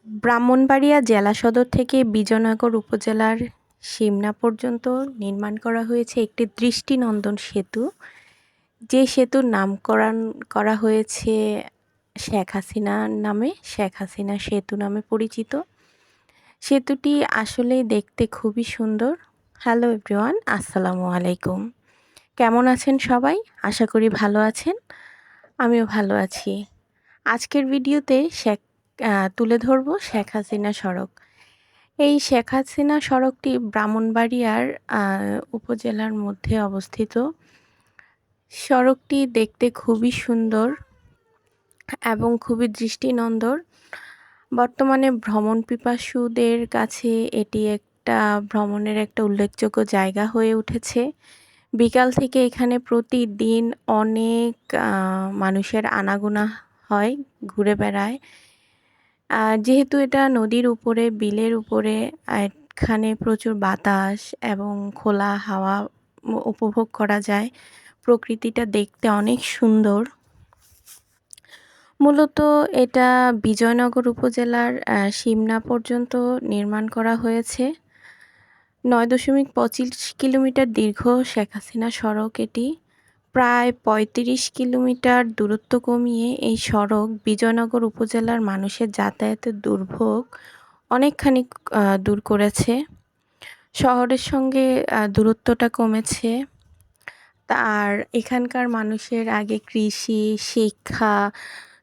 ব্রাহ্মণবাড়িয়া জেলা সদর থেকে বিজয়নগর উপজেলার সিমনা পর্যন্ত নির্মাণ করা হয়েছে একটি দৃষ্টিনন্দন সেতু। যে সেতুর নামকরণ করা হয়েছে শেখ হাসিনার নামে, শেখ হাসিনা সেতু নামে পরিচিত। সেতুটি আসলেই দেখতে খুবই সুন্দর। হ্যালো এভরিওয়ান, আসসালামু আলাইকুম। কেমন আছেন সবাই? আশা করি ভালো আছেন। আমিও ভালো আছি। আজকের ভিডিওতে তুলে ধরব শেখ হাসিনা সড়ক। এই শেখ হাসিনা সড়কটি ব্রাহ্মণবাড়িয়ার উপজেলার মধ্যে অবস্থিত। সড়কটি দেখতে খুবই সুন্দর এবং খুবই দৃষ্টিনন্দন। বর্তমানে ভ্রমণ পিপাসুদের কাছে এটি ভ্রমণের একটা উল্লেখযোগ্য জায়গা হয়ে উঠেছে। বিকাল থেকে এখানে প্রতিদিন অনেক মানুষের আনাগোনা হয়, ঘুরে বেড়ায়। যেহেতু এটা নদীর উপরে, বিলের উপরে, এখানে প্রচুর বাতাস এবং খোলা হাওয়া উপভোগ করা যায়। প্রকৃতিটা দেখতে অনেক সুন্দর। মূলত এটা বিজয়নগর উপজেলার সিমনা পর্যন্ত নির্মাণ করা হয়েছে। 9.25 কিলোমিটার দীর্ঘ শেখ হাসিনা সড়ক এটি। প্রায় 35 কিলোমিটার দূরত্ব কমিয়ে এই সড়ক বিজয়নগর উপজেলার মানুষের যাতায়াতের দুর্ভোগ অনেকখানি দূর করেছে। শহরের সঙ্গে দূরত্বটা কমেছে। আর এখানকার মানুষের আগে কৃষি, শিক্ষা,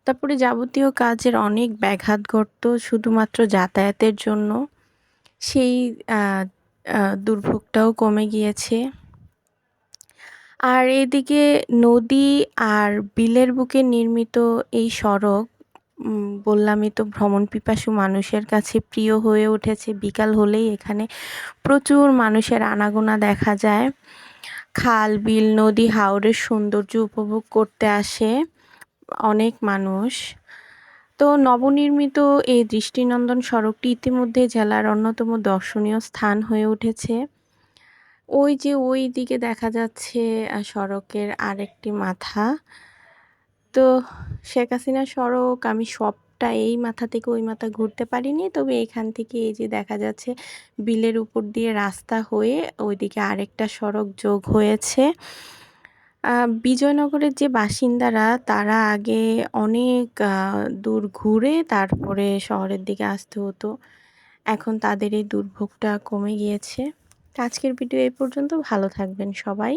তারপরে যাবতীয় কাজের অনেক ব্যাঘাত ঘটত শুধুমাত্র যাতায়াতের জন্য। সেই দুর্ভোগটাও কমে গিয়েছে। আর এদিকে নদী আর বিলের বুকে নির্মিত এই সড়ক বললামই তো, ভ্রমণ পিপাসু মানুষের কাছে প্রিয় হয়ে উঠেছে। বিকাল হলেই এখানে প্রচুর মানুষের আনাগোনা দেখা যায়। খাল, বিল, নদী, হাওরের সৌন্দর্য উপভোগ করতে আসে অনেক মানুষ। তো নবনির্মিত এই দৃষ্টিনন্দন সড়কটি ইতিমধ্যে জেলার অন্যতম দর্শনীয় স্থান হয়ে উঠেছে। ওই যে ওই দিকে দেখা যাচ্ছে সড়কের আরেকটি মাথা। তো শেখ হাসিনা সড়ক আমি সবটা এই মাথা থেকে ওই মাথা ঘুরতে পারিনি, তবে এখান থেকে এই যে দেখা যাচ্ছে বিলের উপর দিয়ে রাস্তা হয়ে ওইদিকে আরেকটা সড়ক যোগ হয়েছে। বিজয়নগরের যে বাসিন্দারা, তারা আগে অনেক দূর ঘুরে তারপরে শহরের দিকে আসতে হতো। এখন তাদের এই দুর্ভোগটা কমে গিয়েছে। আজকের ভিডিও এই পর্যন্ত। ভালো থাকবেন সবাই।